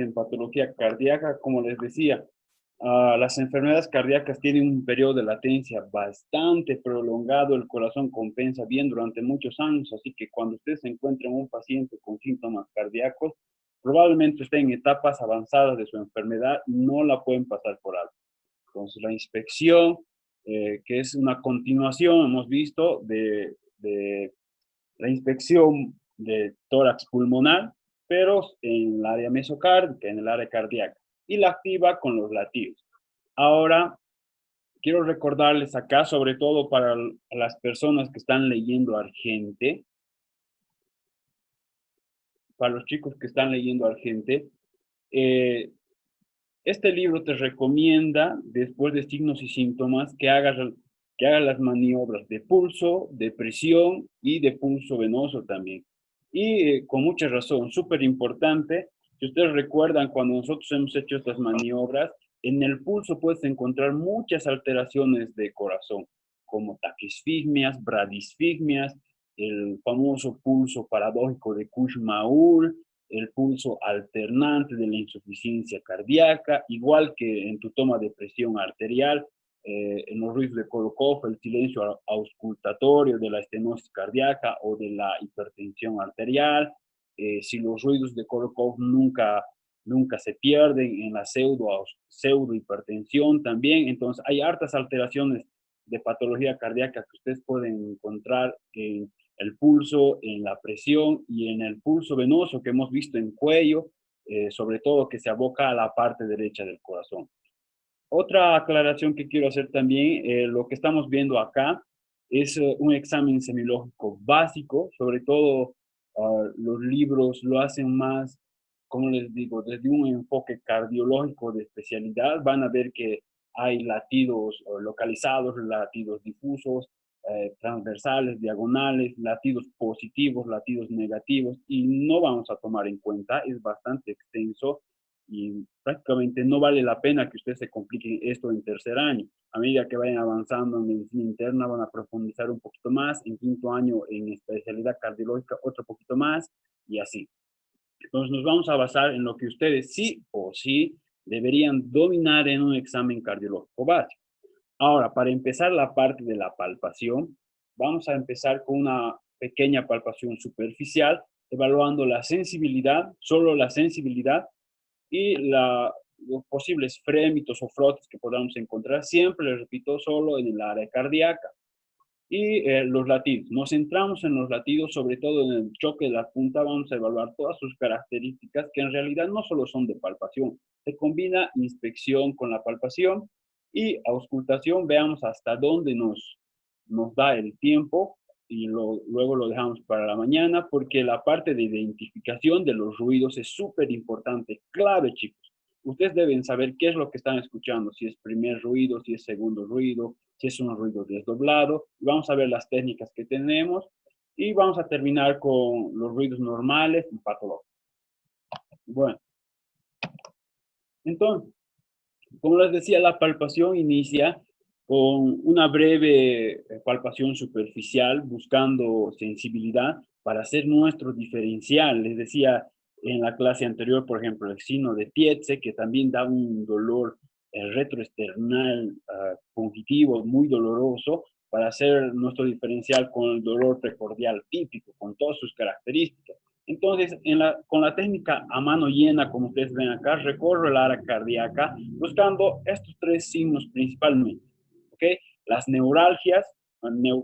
en patología cardíaca, como les decía, las enfermedades cardíacas tienen un periodo de latencia bastante prolongado, el corazón compensa bien durante muchos años, así que cuando usted se encuentra en un paciente con síntomas cardíacos, probablemente esté en etapas avanzadas de su enfermedad, no la pueden pasar por alto. Entonces, la inspección, que es una continuación, hemos visto, de la inspección de tórax pulmonar, pero en el área mesocárdica, en el área cardíaca, y la activa con los latidos. Ahora, quiero recordarles acá, sobre todo para las personas que están leyendo Argente, para los chicos que están leyendo Argente, eh, este libro te recomienda, después de signos y síntomas, que hagas las maniobras de pulso, de presión y de pulso venoso también. Y con mucha razón, súper importante, si ustedes recuerdan cuando nosotros hemos hecho estas maniobras, en el pulso puedes encontrar muchas alteraciones de corazón, como taquisfigmias, bradisfigmias, el famoso pulso paradójico de Kussmaul, el pulso alternante de la insuficiencia cardíaca, igual que en tu toma de presión arterial, en los ruidos de Kolokov, el silencio auscultatorio de la estenosis cardíaca o de la hipertensión arterial, si los ruidos de Kolokov nunca se pierden en la pseudo hipertensión también. Entonces, hay hartas alteraciones de patología cardíaca que ustedes pueden encontrar en el pulso, en la presión y en el pulso venoso que hemos visto en cuello, sobre todo que se aboca a la parte derecha del corazón. Otra aclaración que quiero hacer también, lo que estamos viendo acá es un examen semilógico básico, sobre todo los libros lo hacen más, como les digo, desde un enfoque cardiológico de especialidad, van a ver que hay latidos localizados, latidos difusos, transversales, diagonales, latidos positivos, latidos negativos, y no vamos a tomar en cuenta, es bastante extenso y prácticamente no vale la pena que ustedes se compliquen esto en tercer año. A medida que vayan avanzando en medicina interna, van a profundizar un poquito más, en quinto año en especialidad cardiológica otro poquito más, y así. Entonces nos vamos a basar en lo que ustedes sí o sí deberían dominar en un examen cardiológico básico. Ahora, para empezar la parte de la palpación, vamos a empezar con una pequeña palpación superficial, evaluando la sensibilidad, solo la sensibilidad y los posibles frémitos o frotes que podamos encontrar, siempre, les repito, solo en el área cardíaca. Y los latidos. Nos centramos en los latidos, sobre todo en el choque de la punta, vamos a evaluar todas sus características, que en realidad no solo son de palpación, se combina inspección con la palpación y auscultación, veamos hasta dónde nos da el tiempo y luego lo dejamos para la mañana, porque la parte de identificación de los ruidos es súper importante, clave, chicos. Ustedes deben saber qué es lo que están escuchando, si es primer ruido, si es segundo ruido, si es un ruido desdoblado. Vamos a ver las técnicas que tenemos y vamos a terminar con los ruidos normales y patológicos. Bueno, entonces, como les decía, la palpación inicia con una breve palpación superficial, buscando sensibilidad para hacer nuestro diferencial. Les decía en la clase anterior, por ejemplo, el signo de Tietze, que también da un dolor retroesternal fungitivo muy doloroso, para hacer nuestro diferencial con el dolor precordial típico, con todas sus características. Entonces, con la técnica a mano llena, como ustedes ven acá, recorro el área cardíaca buscando estos tres signos principalmente. ¿Ok? Las neuralgias,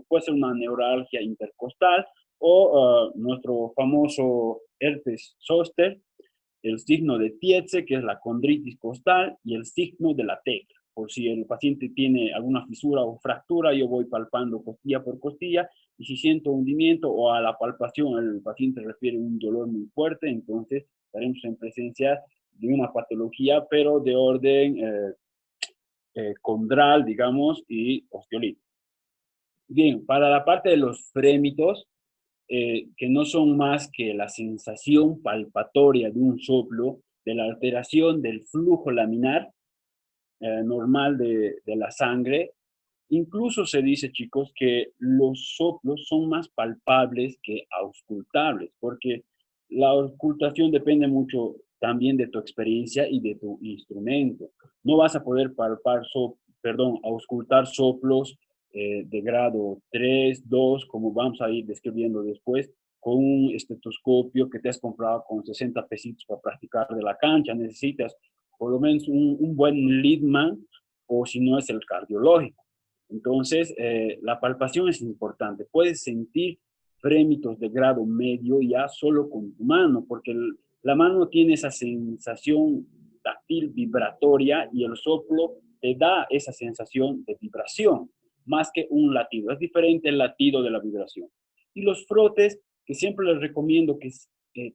puede ser una neuralgia intercostal o nuestro famoso herpes zóster, el signo de Tietze, que es la condritis costal, y el signo de la tecla. Por si el paciente tiene alguna fisura o fractura, yo voy palpando costilla por costilla, y si siento hundimiento o a la palpación el paciente refiere un dolor muy fuerte, entonces estaremos en presencia de una patología, pero de orden condral, digamos, y osteolítico. Bien, para la parte de los frémitos, que no son más que la sensación palpatoria de un soplo, de la alteración del flujo laminar normal de la sangre. Incluso se dice, chicos, que los soplos son más palpables que auscultables, porque la auscultación depende mucho también de tu experiencia y de tu instrumento. No vas a poder auscultar soplos de grado 3, 2, como vamos a ir describiendo después, con un estetoscopio que te has comprado con 60 pesitos para practicar de la cancha. Necesitas por lo menos un buen leadman, o si no es el cardiológico. Entonces, la palpación es importante. Puedes sentir frémitos de grado medio ya solo con tu mano, porque la mano tiene esa sensación táctil vibratoria y el soplo te da esa sensación de vibración, más que un latido. Es diferente el latido de la vibración. Y los frotes, que siempre les recomiendo que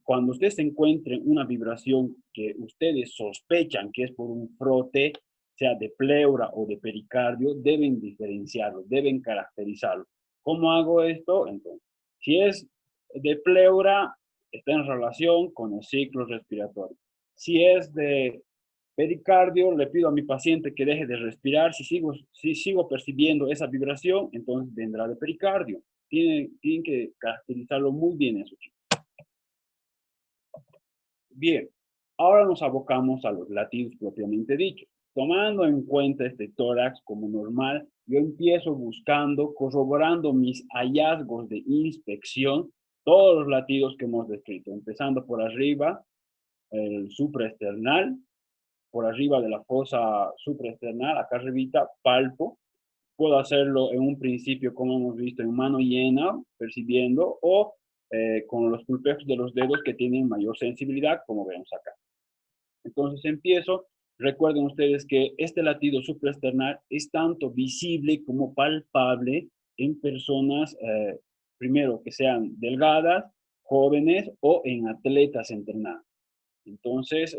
cuando ustedes encuentren una vibración que ustedes sospechan que es por un frote, sea de pleura o de pericardio, deben diferenciarlo, deben caracterizarlo. ¿Cómo hago esto? Entonces, si es de pleura, está en relación con el ciclo respiratorio. Si es de pericardio, le pido a mi paciente que deje de respirar. Si sigo percibiendo esa vibración, entonces vendrá de pericardio. Tienen que caracterizarlo muy bien eso, chicos. Bien, ahora nos abocamos a los latidos propiamente dichos. Tomando en cuenta este tórax como normal, yo empiezo buscando, corroborando mis hallazgos de inspección, todos los latidos que hemos descrito, empezando por arriba, el supraesternal, por arriba de la fosa supraesternal, acá arribita, palpo. Puedo hacerlo en un principio, como hemos visto, en mano llena, percibiendo, o con los pulpejos de los dedos que tienen mayor sensibilidad, como vemos acá. Entonces empiezo. Recuerden ustedes que este latido supraesternal es tanto visible como palpable en personas, primero, que sean delgadas, jóvenes o en atletas entrenados. Entonces,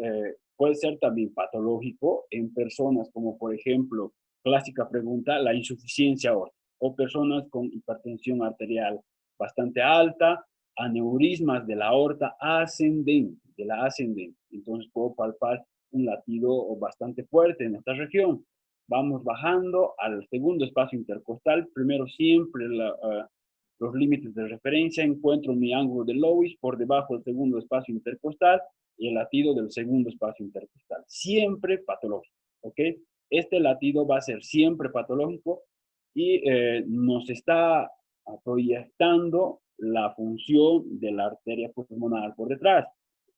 puede ser también patológico en personas como, por ejemplo, clásica pregunta, la insuficiencia aórtica, o personas con hipertensión arterial bastante alta, aneurismas de la aorta ascendente, de la ascendente. Entonces, puedo palpar un latido bastante fuerte en esta región. Vamos bajando al segundo espacio intercostal. Primero, siempre los límites de referencia. Encuentro mi ángulo de Lewis por debajo del segundo espacio intercostal y el latido del segundo espacio intercostal. Siempre patológico, ¿ok? Este latido va a ser siempre patológico y nos está proyectando la función de la arteria pulmonar por detrás.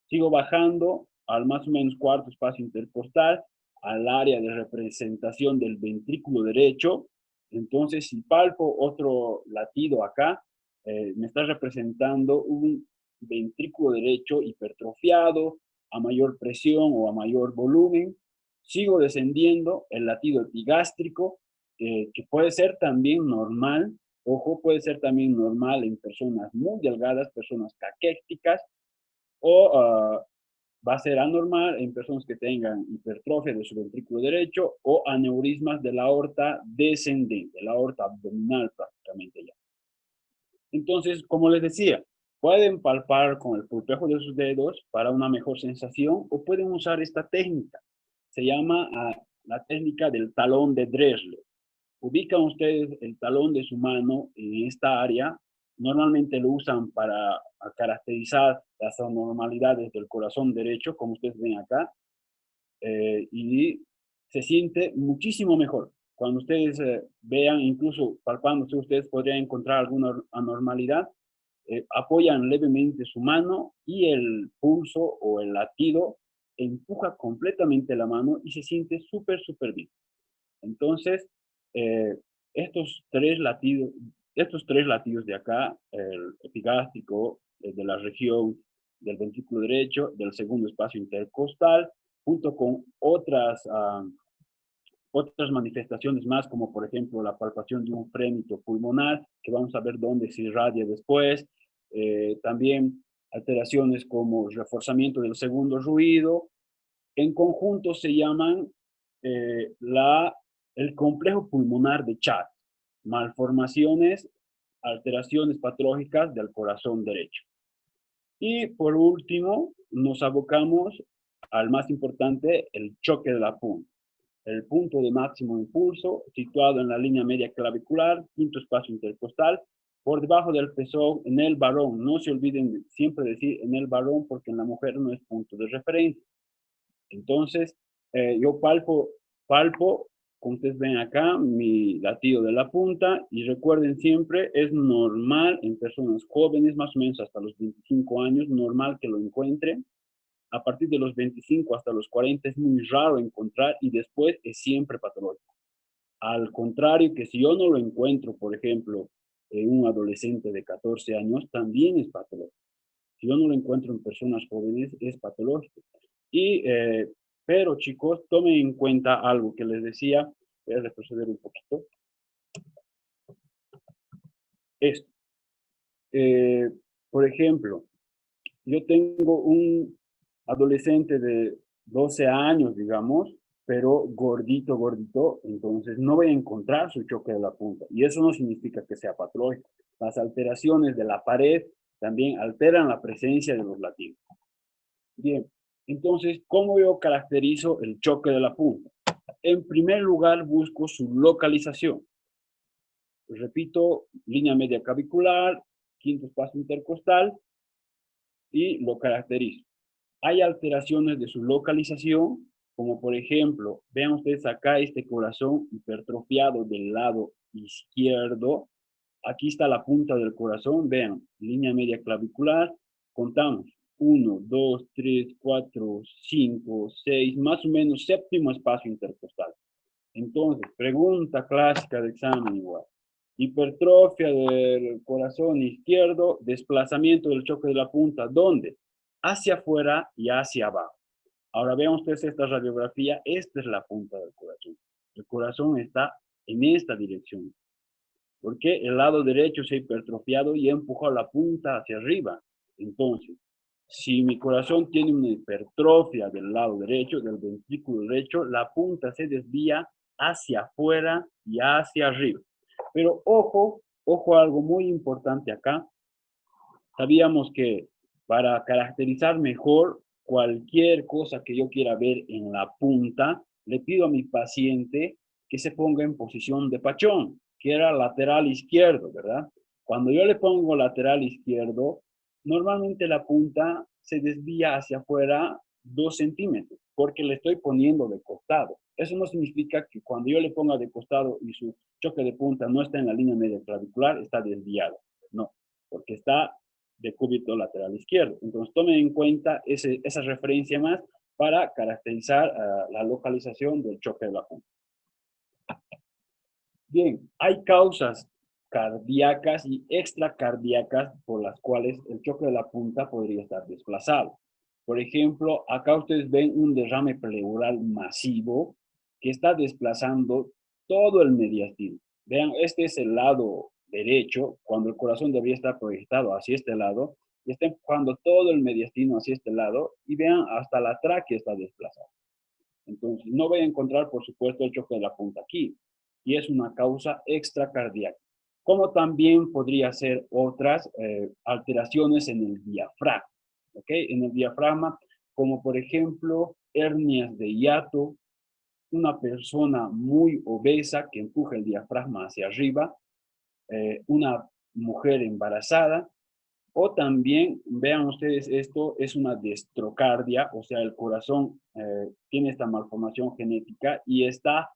Sigo bajando al más o menos cuarto espacio intercostal, al área de representación del ventrículo derecho. Entonces, si palpo otro latido acá, me está representando un ventrículo derecho hipertrofiado, a mayor presión o a mayor volumen. Sigo descendiendo el latido epigástrico, que puede ser también normal. Ojo, puede ser también normal en personas muy delgadas, personas caquéticas, o va a ser anormal en personas que tengan hipertrofia de su ventrículo derecho o aneurismas de la aorta descendente, la aorta abdominal prácticamente ya. Entonces, como les decía, pueden palpar con el pulpejo de sus dedos para una mejor sensación o pueden usar esta técnica. Se llama la técnica del talón de Dressler. Ubican ustedes el talón de su mano en esta área. Normalmente lo usan para caracterizar las anormalidades del corazón derecho, como ustedes ven acá, y se siente muchísimo mejor. Cuando ustedes vean, incluso palpándose, ustedes podrían encontrar alguna anormalidad, apoyan levemente su mano y el pulso o el latido empuja completamente la mano y se siente súper, súper bien. Entonces, eh, estos tres latidos de acá, el epigástrico, el de la región del ventrículo derecho, del segundo espacio intercostal, junto con otras manifestaciones más, como por ejemplo la palpación de un frémito pulmonar, que vamos a ver dónde se irradia después, también alteraciones como reforzamiento del segundo ruido, en conjunto se llaman el complejo pulmonar de Chad, malformaciones, alteraciones patológicas del corazón derecho. Y por último, nos abocamos al más importante, el choque de la punta. El punto de máximo impulso, situado en la línea media clavicular, quinto espacio intercostal, por debajo del pezón, en el varón. No se olviden siempre decir en el varón porque en la mujer no es punto de referencia. Entonces, yo palpo, como ustedes ven acá, mi latido de la punta, y recuerden siempre, es normal en personas jóvenes, más o menos hasta los 25 años, normal que lo encuentren. A partir de los 25 hasta los 40 es muy raro encontrar y después es siempre patológico. Al contrario, que si yo no lo encuentro, por ejemplo, en un adolescente de 14 años, también es patológico. Si yo no lo encuentro en personas jóvenes, es patológico. Y, pero chicos, tomen en cuenta algo que les decía, voy a retroceder un poquito. Esto, eh, por ejemplo, yo tengo un adolescente de 12 años, digamos, pero gordito, gordito, entonces no voy a encontrar su choque de la punta. Y eso no significa que sea patológico. Las alteraciones de la pared también alteran la presencia de los latidos. Bien, entonces, ¿cómo yo caracterizo el choque de la punta? En primer lugar, busco su localización. Repito, línea media clavicular, quinto espacio intercostal, y lo caracterizo. Hay alteraciones de su localización, como por ejemplo, vean ustedes acá este corazón hipertrofiado del lado izquierdo. Aquí está la punta del corazón, vean, línea media clavicular, contamos. 1, 2, 3, 4, 5, 6, más o menos séptimo espacio intercostal. Entonces, pregunta clásica de examen igual. Hipertrofia del corazón izquierdo, desplazamiento del choque de la punta. ¿Dónde? Hacia afuera y hacia abajo. Ahora vean ustedes esta radiografía. Esta es la punta del corazón. El corazón está en esta dirección. Porque el lado derecho se ha hipertrofiado y ha empujado la punta hacia arriba. Entonces, si mi corazón tiene una hipertrofia del lado derecho, del ventrículo derecho, la punta se desvía hacia afuera y hacia arriba. Pero ojo, ojo, algo muy importante acá. Sabíamos que para caracterizar mejor cualquier cosa que yo quiera ver en la punta, le pido a mi paciente que se ponga en posición de pachón, que era lateral izquierdo, ¿verdad? Cuando yo le pongo lateral izquierdo, normalmente la punta se desvía hacia afuera 2 centímetros, porque le estoy poniendo de costado. Eso no significa que cuando yo le ponga de costado y su choque de punta no está en la línea media clavicular, está desviado. No, porque está de cúbito lateral izquierdo. Entonces tomen en cuenta esa referencia más para caracterizar la localización del choque de la punta. Bien, hay causas cardíacas y extracardíacas por las cuales el choque de la punta podría estar desplazado. Por ejemplo, acá ustedes ven un derrame pleural masivo que está desplazando todo el mediastino. Vean, este es el lado derecho, cuando el corazón debería estar proyectado hacia este lado, y está empujando todo el mediastino hacia este lado, y vean, hasta la tráquea está desplazada. Entonces, no voy a encontrar, por supuesto, el choque de la punta aquí, y es una causa extracardíaca. Como también podría ser otras alteraciones en el diafragma, ¿ok? En el diafragma, como por ejemplo, hernias de hiato, una persona muy obesa que empuja el diafragma hacia arriba, una mujer embarazada, o también, vean ustedes, esto es una destrocardia, o sea, el corazón tiene esta malformación genética y está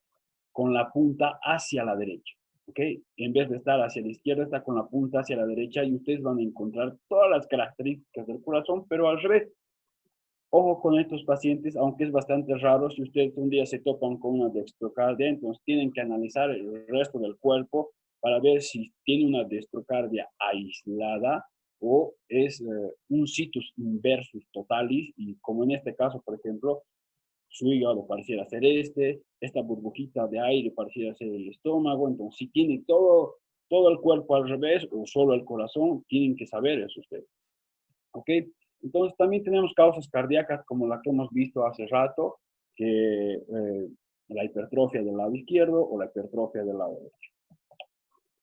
con la punta hacia la derecha, ¿ok? En vez de estar hacia la izquierda, está con la punta hacia la derecha y ustedes van a encontrar todas las características del corazón, pero al revés. Ojo con estos pacientes, aunque es bastante raro, si ustedes un día se topan con una dextrocardia, entonces tienen que analizar el resto del cuerpo para ver si tiene una dextrocardia aislada o es un situs inversus totalis, y como en este caso, por ejemplo, su hígado pareciera ser esta burbujita de aire pareciera ser el estómago, entonces si tiene todo el cuerpo al revés o solo el corazón, tienen que saber eso ustedes. ¿Ok? Entonces también tenemos causas cardíacas como la que hemos visto hace rato, que la hipertrofia del lado izquierdo o la hipertrofia del lado derecho.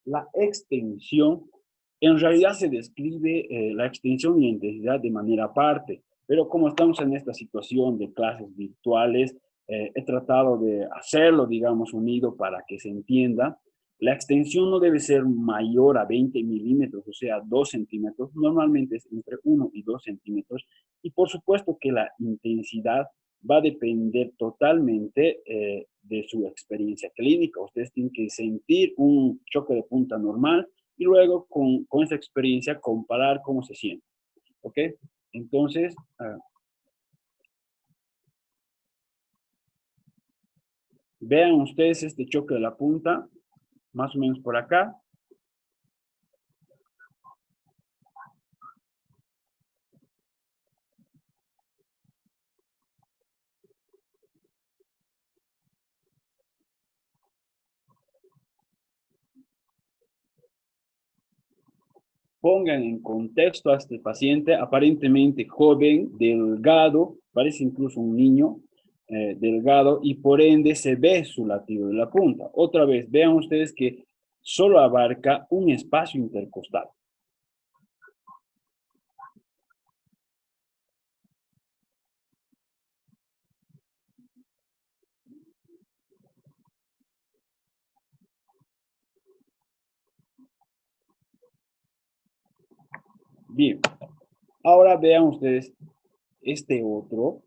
La extensión, en realidad se describe la extensión y la intensidad de manera aparte, pero como estamos en esta situación de clases virtuales, he tratado de hacerlo, digamos, unido para que se entienda. La extensión no debe ser mayor a 20 milímetros, o sea, 2 centímetros. Normalmente es entre 1 y 2 centímetros. Y por supuesto que la intensidad va a depender totalmente de su experiencia clínica. Ustedes tienen que sentir un choque de punta normal y luego con esa experiencia comparar cómo se siente. ¿Ok? Entonces, vean ustedes este choque de la punta, más o menos por acá. Pongan en contexto a este paciente, aparentemente joven, delgado, parece incluso un niño delgado, y por ende se ve su latido de la punta. Otra vez, vean ustedes que solo abarca un espacio intercostal. Bien, ahora vean ustedes este otro.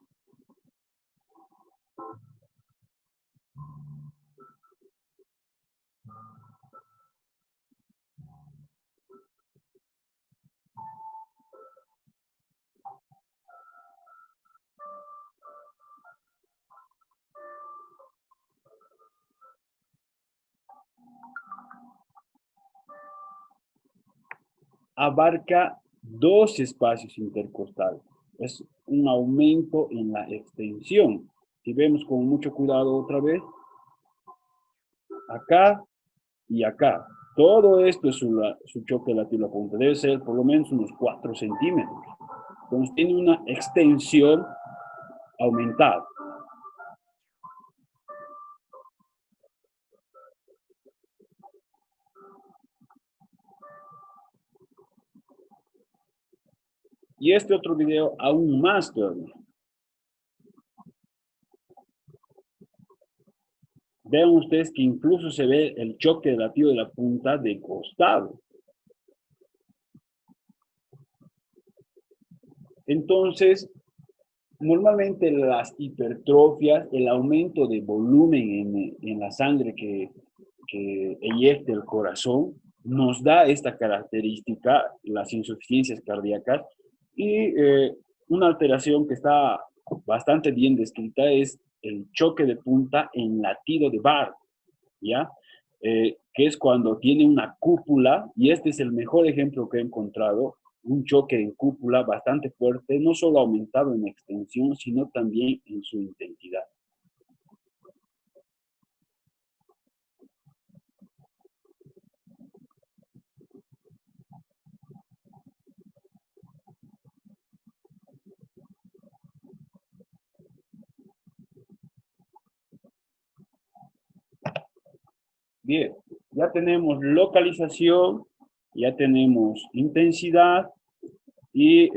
Abarca dos espacios intercostales. Es un aumento en la extensión. Si vemos con mucho cuidado otra vez, acá y acá. Todo esto es su choque lateral punta. Debe ser por lo menos unos 4 centímetros. Entonces tiene una extensión aumentada. Y este otro video aún más todavía. Vean ustedes que incluso se ve el choque de latido de la punta de costado. Entonces, normalmente las hipertrofias, el aumento de volumen en la sangre que eyecta el corazón, nos da esta característica, las insuficiencias cardíacas, y una alteración que está bastante bien descrita es el choque de punta en latido de Barr, ¿ya? Que es cuando tiene una cúpula, y este es el mejor ejemplo que he encontrado, un choque en cúpula bastante fuerte, no solo aumentado en extensión, sino también en su intensidad. Bien, ya tenemos localización, ya tenemos intensidad y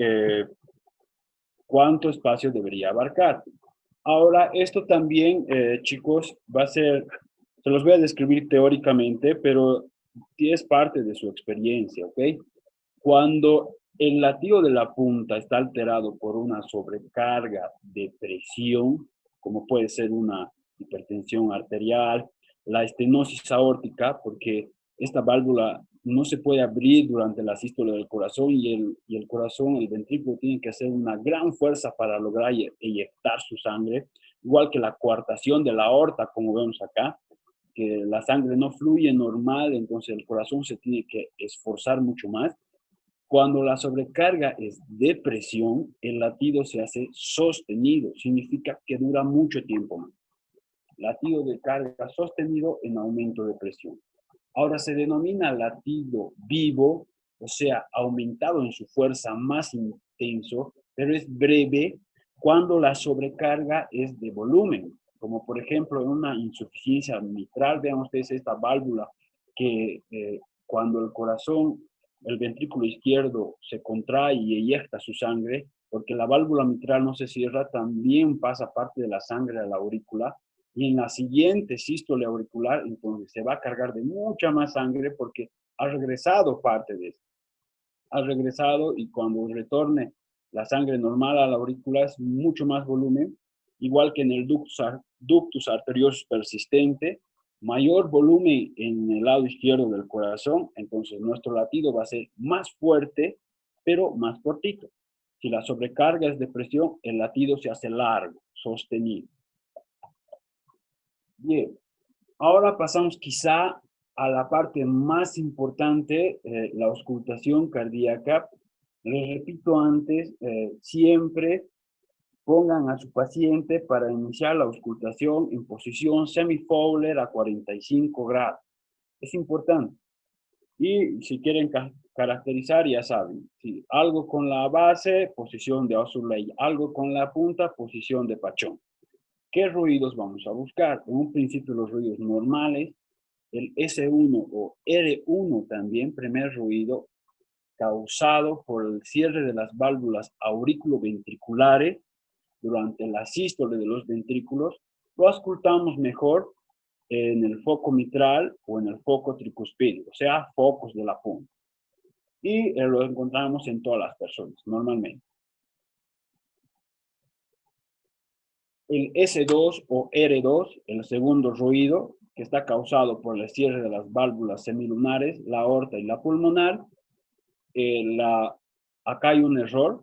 cuánto espacio debería abarcar. Ahora, esto también, chicos, va a ser, se los voy a describir teóricamente, pero es parte de su experiencia, ¿ok? Cuando el latido de la punta está alterado por una sobrecarga de presión, como puede ser una hipertensión arterial, la estenosis aórtica, porque esta válvula no se puede abrir durante la sístole del corazón y el corazón, el ventrículo, tiene que hacer una gran fuerza para lograr eyectar su sangre, igual que la coartación de la aorta, como vemos acá, que la sangre no fluye normal, entonces el corazón se tiene que esforzar mucho más. Cuando la sobrecarga es de presión, el latido se hace sostenido, significa que dura mucho tiempo más. Latido de carga sostenido en aumento de presión. Ahora se denomina latido vivo, o sea, aumentado en su fuerza más intenso, pero es breve cuando la sobrecarga es de volumen, como por ejemplo en una insuficiencia mitral. Vean ustedes esta válvula que cuando el corazón, el ventrículo izquierdo se contrae y eyecta su sangre, porque la válvula mitral no se cierra, también pasa parte de la sangre a la aurícula. Y en la siguiente sístole auricular, entonces se va a cargar de mucha más sangre porque ha regresado parte de eso. Ha regresado y cuando retorne la sangre normal a la aurícula es mucho más volumen, igual que en el ductus arteriosus persistente, mayor volumen en el lado izquierdo del corazón, entonces nuestro latido va a ser más fuerte, pero más cortito. Si la sobrecarga es de presión, el latido se hace largo, sostenido. Bien, ahora pasamos quizá a la parte más importante, la auscultación cardíaca. Les repito antes, siempre pongan a su paciente para iniciar la auscultación en posición semi-Fowler a 45 grados. Es importante. Y si quieren caracterizar, ya saben, si algo con la base, posición de Ausuley, algo con la punta, posición de Pachón. ¿Qué ruidos vamos a buscar? En un principio los ruidos normales, el S1 o R1 también, primer ruido, causado por el cierre de las válvulas auriculoventriculares durante la sístole de los ventrículos, lo auscultamos mejor en el foco mitral o en el foco tricuspídico, o sea, focos de la punta. Y lo encontramos en todas las personas, normalmente. El S2 o R2, el segundo ruido, que está causado por el cierre de las válvulas semilunares, la aorta y la pulmonar. Acá hay un error,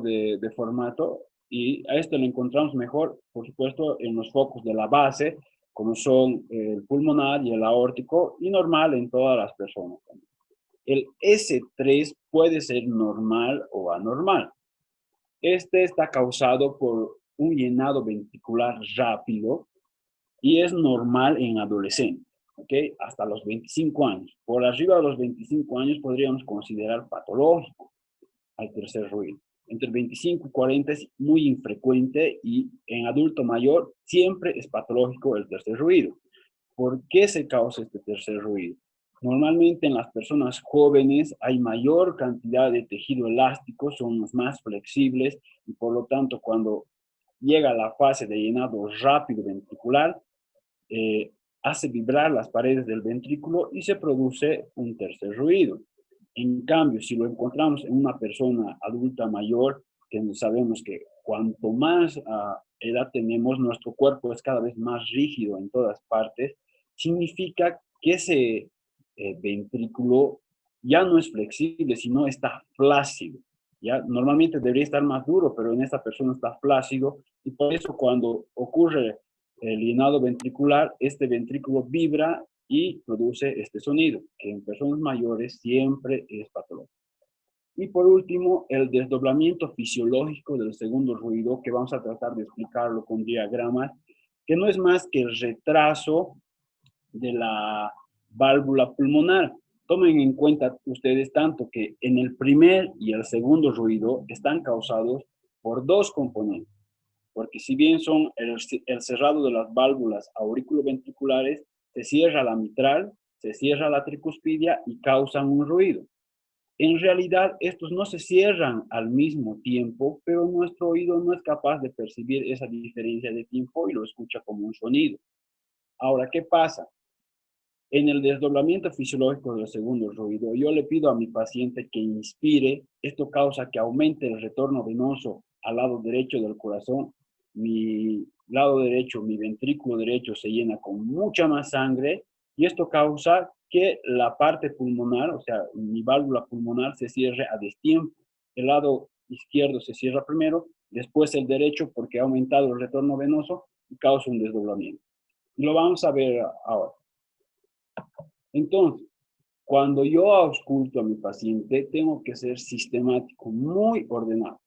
de formato, y a esto lo encontramos mejor, por supuesto, en los focos de la base, como son el pulmonar y el aórtico, y normal en todas las personas. El S3 puede ser normal o anormal. Este está causado por un llenado ventricular rápido y es normal en adolescentes, ¿ok? Hasta los 25 años. Por arriba de los 25 años podríamos considerar patológico al tercer ruido. Entre 25 y 40 es muy infrecuente y en adulto mayor siempre es patológico el tercer ruido. ¿Por qué se causa este tercer ruido? Normalmente en las personas jóvenes hay mayor cantidad de tejido elástico, son más flexibles y por lo tanto cuando llega la fase de llenado rápido ventricular, hace vibrar las paredes del ventrículo y se produce un tercer ruido. En cambio, si lo encontramos en una persona adulta mayor, que sabemos que cuanto más edad tenemos, nuestro cuerpo es cada vez más rígido en todas partes, significa que ese ventrículo ya no es flexible, sino está flácido. ¿Ya? Normalmente debería estar más duro, pero en esta persona está flácido y por eso cuando ocurre el llenado ventricular, este ventrículo vibra y produce este sonido, que en personas mayores siempre es patológico. Y por último, el desdoblamiento fisiológico del segundo ruido, que vamos a tratar de explicarlo con diagramas, que no es más que el retraso de la válvula pulmonar. Tomen en cuenta ustedes tanto que en el primer y el segundo ruido están causados por dos componentes. Porque si bien son el cerrado de las válvulas auriculoventriculares, se cierra la mitral, se cierra la tricuspidia y causan un ruido. En realidad, estos no se cierran al mismo tiempo, pero nuestro oído no es capaz de percibir esa diferencia de tiempo y lo escucha como un sonido. Ahora, ¿qué pasa? En el desdoblamiento fisiológico del segundo ruido, yo le pido a mi paciente que inspire. Esto causa que aumente el retorno venoso al lado derecho del corazón. Mi lado derecho, mi ventrículo derecho se llena con mucha más sangre y esto causa que la parte pulmonar, o sea, mi válvula pulmonar se cierre a destiempo. El lado izquierdo se cierra primero, después el derecho porque ha aumentado el retorno venoso y causa un desdoblamiento. Y lo vamos a ver ahora. Entonces, cuando yo ausculto a mi paciente, tengo que ser sistemático, muy ordenado.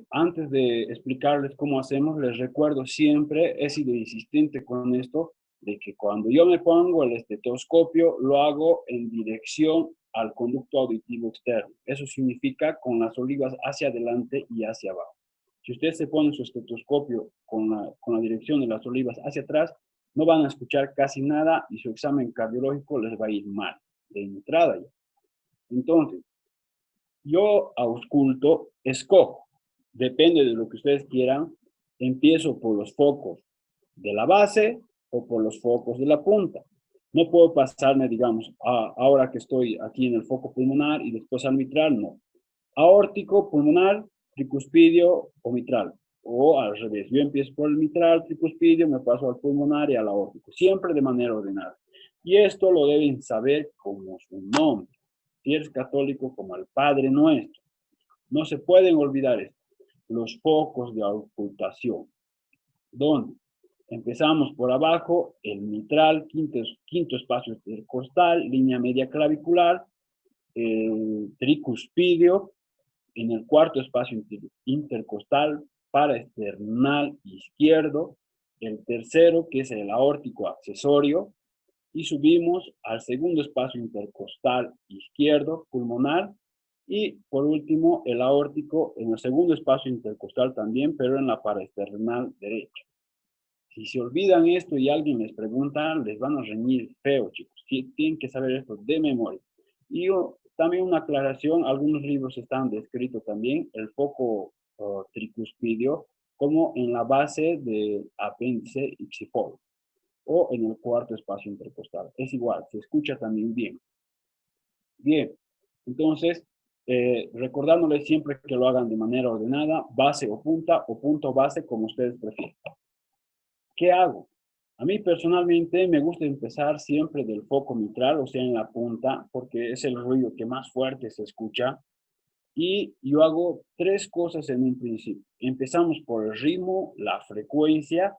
Antes de explicarles cómo hacemos, les recuerdo siempre, he sido insistente con esto, de que cuando yo me pongo el estetoscopio, lo hago en dirección al conducto auditivo externo. Eso significa con las olivas hacia adelante y hacia abajo. Si usted se pone su estetoscopio con la dirección de las olivas hacia atrás, no van a escuchar casi nada y su examen cardiológico les va a ir mal, de entrada ya. Entonces, yo ausculto, escojo, depende de lo que ustedes quieran, empiezo por los focos de la base o por los focos de la punta. No puedo pasarme, digamos, ahora que estoy aquí en el foco pulmonar y después al mitral, no. Aórtico, pulmonar, tricuspidio o mitral. O al revés, yo empiezo por el mitral, tricuspidio, me paso al pulmonar y al aórtico, siempre de manera ordenada. Y esto lo deben saber como su nombre. Si eres católico, como el Padre Nuestro. No se pueden olvidar esto. Los focos de auscultación. ¿Dónde? Empezamos por abajo, el mitral, quinto espacio intercostal, línea media clavicular, el tricuspidio, en el cuarto espacio intercostal, paraesternal izquierdo, el tercero, que es el aórtico accesorio, y subimos al segundo espacio intercostal izquierdo, pulmonar, y por último, el aórtico en el segundo espacio intercostal también, pero en la paraesternal derecha. Si se olvidan esto y alguien les pregunta, les van a reñir feo, chicos. Tienen que saber esto de memoria. Y también una aclaración, algunos libros están descritos también, el foco tricuspidio, como en la base del apéndice ipsiforme o en el cuarto espacio intercostal. Es igual, se escucha también bien. Bien, entonces, recordándoles siempre que lo hagan de manera ordenada, base o punto base, como ustedes prefieren. ¿Qué hago? A mí personalmente me gusta empezar siempre del foco mitral, o sea, en la punta, porque es el ruido que más fuerte se escucha. Y yo hago tres cosas en un principio. Empezamos por el ritmo, la frecuencia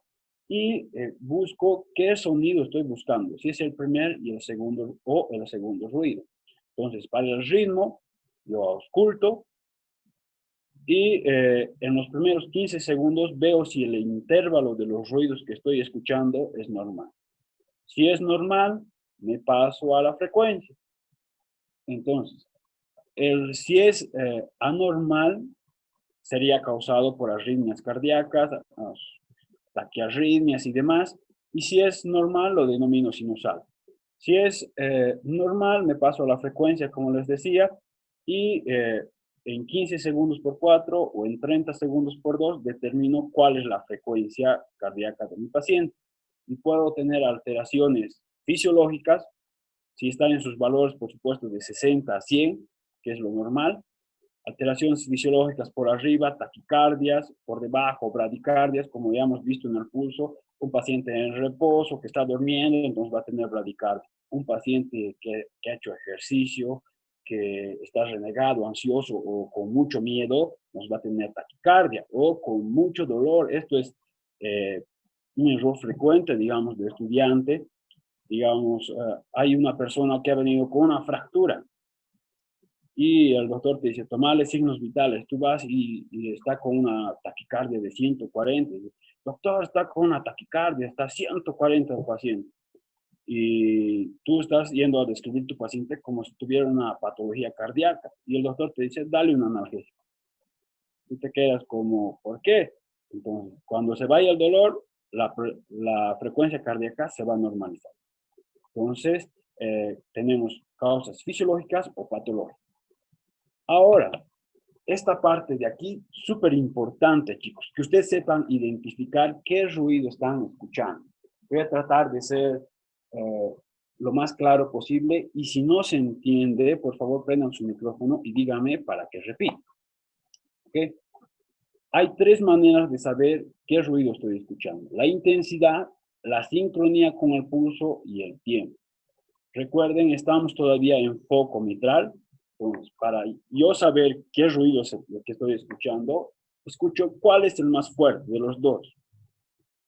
y busco qué sonido estoy buscando, si es el primer y el segundo o el segundo ruido. Entonces, para el ritmo, yo ausculto y en los primeros 15 segundos veo si el intervalo de los ruidos que estoy escuchando es normal. Si es normal, me paso a la frecuencia. Entonces, si es anormal, sería causado por arritmias cardíacas, taquiarritmias y demás. Y si es normal, lo denomino sinusal. Si es normal, me paso a la frecuencia, como les decía, y en 15 segundos por 4 o en 30 segundos por 2 determino cuál es la frecuencia cardíaca de mi paciente. Y puedo tener alteraciones fisiológicas, si están en sus valores, por supuesto, de 60 a 100, que es lo normal. Alteraciones fisiológicas por arriba, taquicardias, por debajo, bradicardias, como ya hemos visto en el pulso. Un paciente en reposo que está durmiendo, entonces va a tener bradicardia. Un paciente que ha hecho ejercicio, que está renegado, ansioso o con mucho miedo, nos va a tener taquicardia o con mucho dolor. Esto es un error frecuente, digamos, de estudiante. Digamos, hay una persona que ha venido con una fractura y el doctor te dice, tomale signos vitales. Tú vas y está con una taquicardia de 140. Doctor, está con una taquicardia, está 140 el paciente. Y tú estás yendo a describir tu paciente como si tuviera una patología cardíaca. Y el doctor te dice, dale un analgésico. Tú te quedas como, ¿por qué? Entonces, cuando se vaya el dolor, la frecuencia cardíaca se va a normalizar. Entonces, tenemos causas fisiológicas o patológicas. Ahora, esta parte de aquí, súper importante, chicos, que ustedes sepan identificar qué ruido están escuchando. Voy a tratar de ser lo más claro posible y si no se entiende, por favor prendan su micrófono y díganme para que repita. ¿Okay? Hay tres maneras de saber qué ruido estoy escuchando. La intensidad, la sincronía con el pulso y el tiempo. Recuerden, estamos todavía en foco mitral. Entonces, para yo saber qué ruido es lo que estoy escuchando, escucho cuál es el más fuerte de los dos.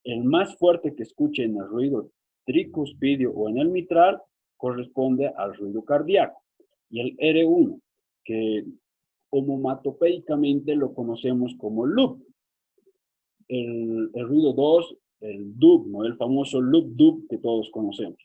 El más fuerte que escuche en el ruido tricuspidio o en el mitral corresponde al ruido cardíaco. Y el R1, que onomatopéicamente lo conocemos como loop. El ruido 2, el dub, ¿no? El famoso loop dub que todos conocemos.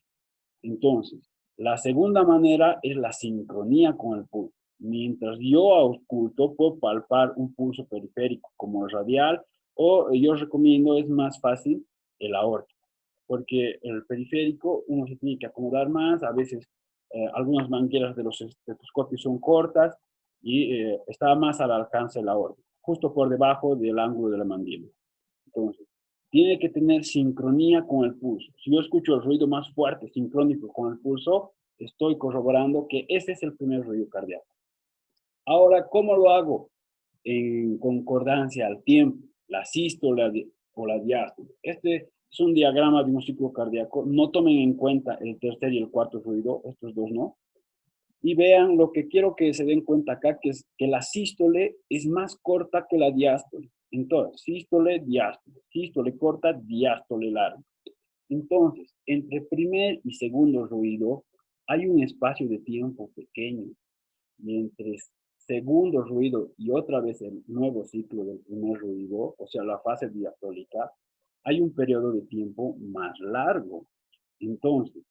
Entonces, la segunda manera es la sincronía con el pulso. Mientras yo ausculto, puedo palpar un pulso periférico como el radial, o yo recomiendo, es más fácil, el aórtico, porque el periférico uno se tiene que acomodar más, a veces algunas mangueras de los estetoscopios son cortas y está más al alcance el aórtico, justo por debajo del ángulo de la mandíbula. Entonces, tiene que tener sincronía con el pulso. Si yo escucho el ruido más fuerte, sincrónico con el pulso, estoy corroborando que ese es el primer ruido cardíaco. Ahora, ¿cómo lo hago? En concordancia al tiempo, la sístole o la diástole. Este es un diagrama de un ciclo cardíaco. No tomen en cuenta el tercer y el cuarto ruido, estos dos no. Y vean lo que quiero que se den cuenta acá, que es que la sístole es más corta que la diástole. Entonces, sístole corta, diástole larga. Entonces, entre primer y segundo ruido hay un espacio de tiempo pequeño. Y entre segundo ruido y otra vez el nuevo ciclo del primer ruido, o sea, la fase diastólica, hay un periodo de tiempo más largo. Entonces,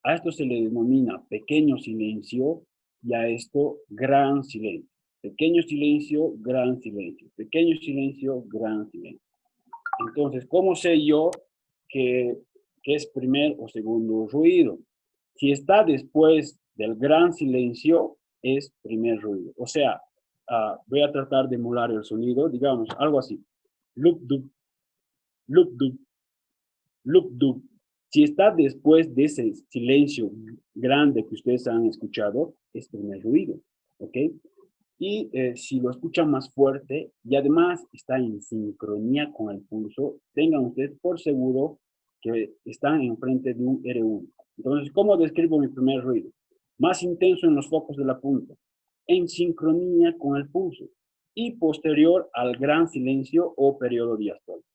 a esto se le denomina pequeño silencio y a esto gran silencio. Pequeño silencio, gran silencio. Pequeño silencio, gran silencio. Entonces, ¿cómo sé yo que es primer o segundo ruido? Si está después del gran silencio, es primer ruido. O sea, voy a tratar de emular el sonido, digamos, algo así. Loop, dub, loop, dub, loop, dub. Si está después de ese silencio grande que ustedes han escuchado, es primer ruido, ¿ok? Y si lo escuchan más fuerte y además está en sincronía con el pulso, tengan ustedes por seguro que están enfrente de un R1. Entonces, ¿cómo describo mi primer ruido? Más intenso en los focos de la punta, en sincronía con el pulso y posterior al gran silencio o periodo diastólico.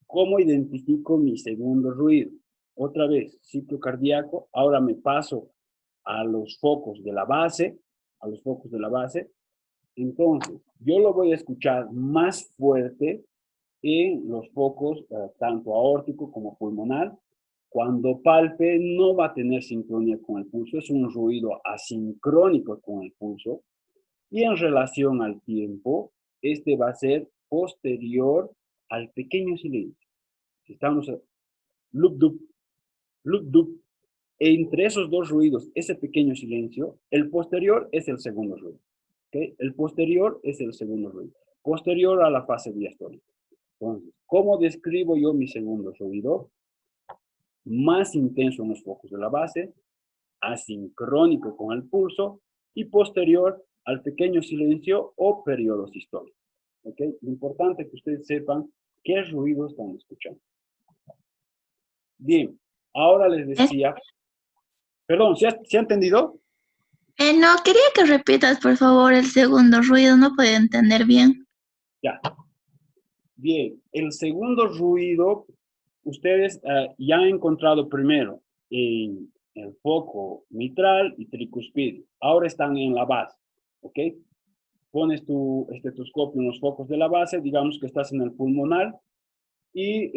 ¿Cómo identifico mi segundo ruido? Otra vez, ciclo cardíaco, ahora me paso a los focos de la base, entonces yo lo voy a escuchar más fuerte en los focos tanto aórtico como pulmonar. Cuando palpe no va a tener sincronía con el pulso, es un ruido asincrónico con el pulso. Y en relación al tiempo, este va a ser posterior al pequeño silencio. Si estamos loop dup, loop dup, entre esos dos ruidos, ese pequeño silencio, el posterior es el segundo ruido. ¿Okay? El posterior es el segundo ruido. Posterior a la fase diastólica. Entonces, ¿cómo describo yo mi segundo ruido? Más intenso en los focos de la base, asincrónico con el pulso y posterior al pequeño silencio o periodo sistólico. ¿Ok? Lo importante es que ustedes sepan qué ruido están escuchando. Bien, ahora les decía, perdón, ¿se ha entendido? No, quería que repitas, por favor, el segundo ruido, no puedo entender bien. Ya. Bien, el segundo ruido, ustedes ya han encontrado primero en el foco mitral y tricuspidio. Ahora están en la base, ¿ok? Pones tu estetoscopio en los focos de la base, digamos que estás en el pulmonar, y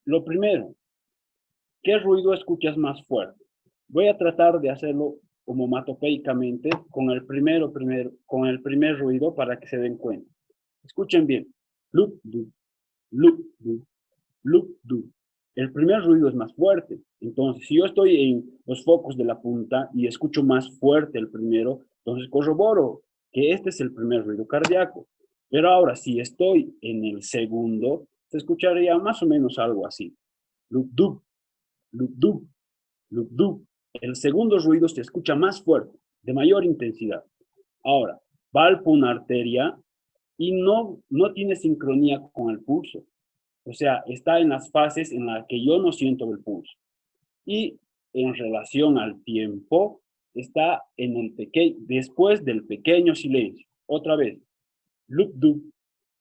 lo primero, ¿qué ruido escuchas más fuerte? Voy a tratar de hacerlo onomatopéicamente con el primer ruido para que se den cuenta. Escuchen bien. Loop, loop, loop, loop, loop, loop. El primer ruido es más fuerte. Entonces, si yo estoy en los focos de la punta y escucho más fuerte el primero, entonces corroboro que este es el primer ruido cardíaco. Pero ahora, si estoy en el segundo, se escucharía más o menos algo así. Loop, loop, loop, loop, loop, loop. El segundo ruido se escucha más fuerte, de mayor intensidad. Ahora, palpo una arteria y no tiene sincronía con el pulso. O sea, está en las fases en las que yo no siento el pulso. Y en relación al tiempo, está en el después del pequeño silencio. Otra vez, loop, dup,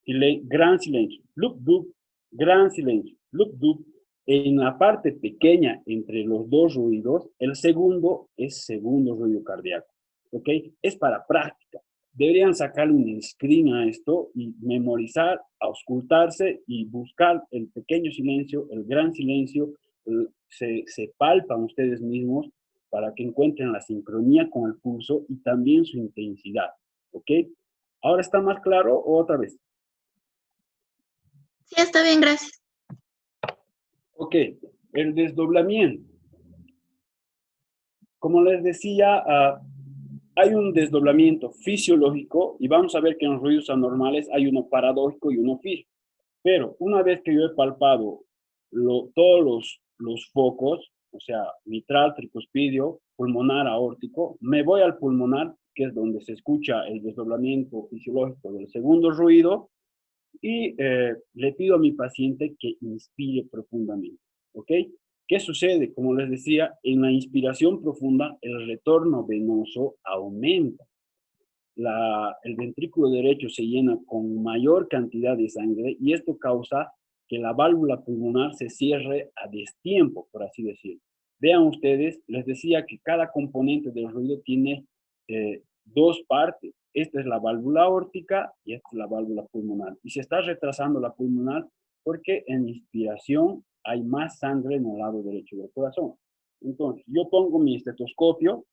gran silencio, loop, dup, gran silencio, loop, dup. En la parte pequeña entre los dos ruidos, el segundo es segundo ruido cardíaco. ¿Ok? Es para práctica. Deberían sacarle un screen a esto y memorizar, auscultarse y buscar el pequeño silencio, el gran silencio. Se palpan ustedes mismos para que encuentren la sincronía con el pulso y también su intensidad. ¿Ok? ¿Ahora está más claro o otra vez? Sí, está bien, gracias. Ok, el desdoblamiento. Como les decía, hay un desdoblamiento fisiológico y vamos a ver que en los ruidos anormales hay uno paradójico y uno fijo. Pero una vez que yo he palpado todos los focos, o sea, mitral, tricuspidio, pulmonar, aórtico, me voy al pulmonar, que es donde se escucha el desdoblamiento fisiológico del segundo ruido, y le pido a mi paciente que inspire profundamente, ¿ok? ¿Qué sucede? Como les decía, en la inspiración profunda, el retorno venoso aumenta. El ventrículo derecho se llena con mayor cantidad de sangre y esto causa que la válvula pulmonar se cierre a destiempo, por así decirlo. Vean ustedes, les decía que cada componente del ruido tiene dos partes. Esta es la válvula aórtica y esta es la válvula pulmonar. Y se está retrasando la pulmonar porque en inspiración hay más sangre en el lado derecho del corazón. Entonces, yo pongo mi estetoscopio.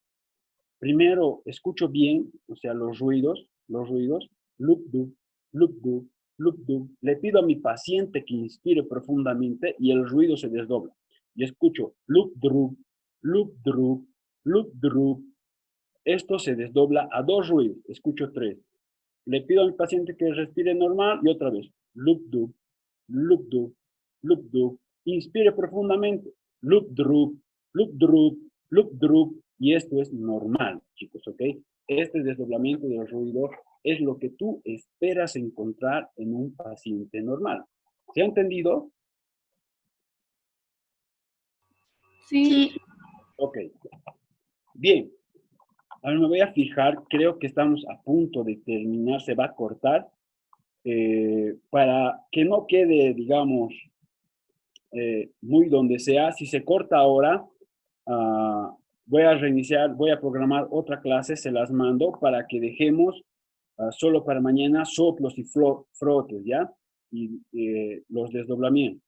Primero escucho bien, o sea, los ruidos, loop, du, loop, du, loop, du. Le pido a mi paciente que inspire profundamente y el ruido se desdobla. Y escucho loop, drup, loop, drup, loop, drup. Esto se desdobla a dos ruidos, escucho tres. Le pido a mi paciente que respire normal y otra vez, loop, du, loop, du, loop, du. Inspire profundamente, loop, drup, loop, drup, loop, drup. Y esto es normal, chicos, ¿ok? Este desdoblamiento del ruido es lo que tú esperas encontrar en un paciente normal. ¿Se ha entendido? Sí. Ok. Bien. Ahora me voy a fijar, creo que estamos a punto de terminar, se va a cortar, para que no quede, digamos, muy donde sea. Si se corta ahora, voy a reiniciar, voy a programar otra clase, se las mando para que dejemos solo para mañana soplos y frotes, ¿ya? Y los desdoblamientos.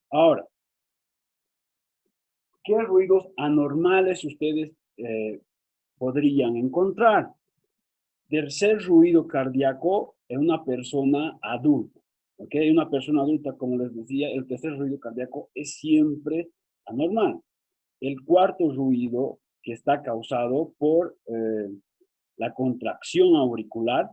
Ahora, ¿qué ruidos anormales ustedes podrían encontrar? Tercer ruido cardíaco en una persona adulta. ¿Ok? Una persona adulta, como les decía, el tercer ruido cardíaco es siempre anormal. El cuarto ruido que está causado por la contracción auricular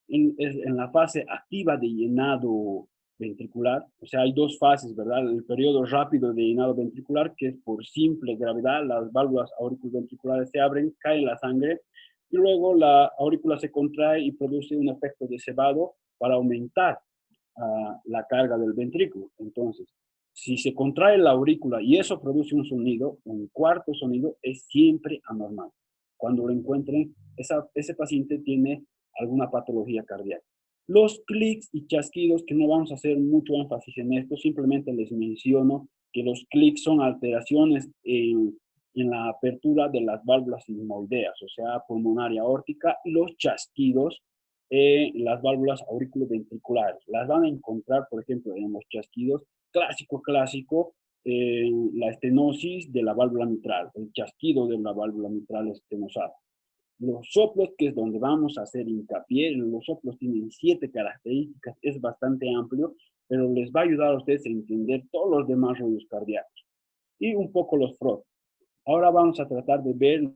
en la fase activa de llenado ventricular. O sea, hay dos fases, ¿verdad? El periodo rápido de llenado ventricular, que es por simple gravedad, las válvulas auriculoventriculares se abren, cae la sangre, y luego la aurícula se contrae y produce un efecto de cebado para aumentar la carga del ventrículo. Entonces, si se contrae la aurícula y eso produce un sonido, un cuarto sonido, es siempre anormal. Cuando lo encuentren, ese paciente tiene alguna patología cardíaca. Los clics y chasquidos, que no vamos a hacer mucho énfasis en esto, simplemente les menciono que los clics son alteraciones en la apertura de las válvulas sigmoideas, o sea, pulmonar y aórtica, y los chasquidos las válvulas auriculoventriculares. Las van a encontrar, por ejemplo, en los chasquidos clásico, la estenosis de la válvula mitral, el chasquido de la válvula mitral estenosada. Los soplos, que es donde vamos a hacer hincapié, los soplos tienen 7 características, es bastante amplio, pero les va a ayudar a ustedes a entender todos los demás ruidos cardíacos. Y un poco los frotes. Ahora vamos a tratar de ver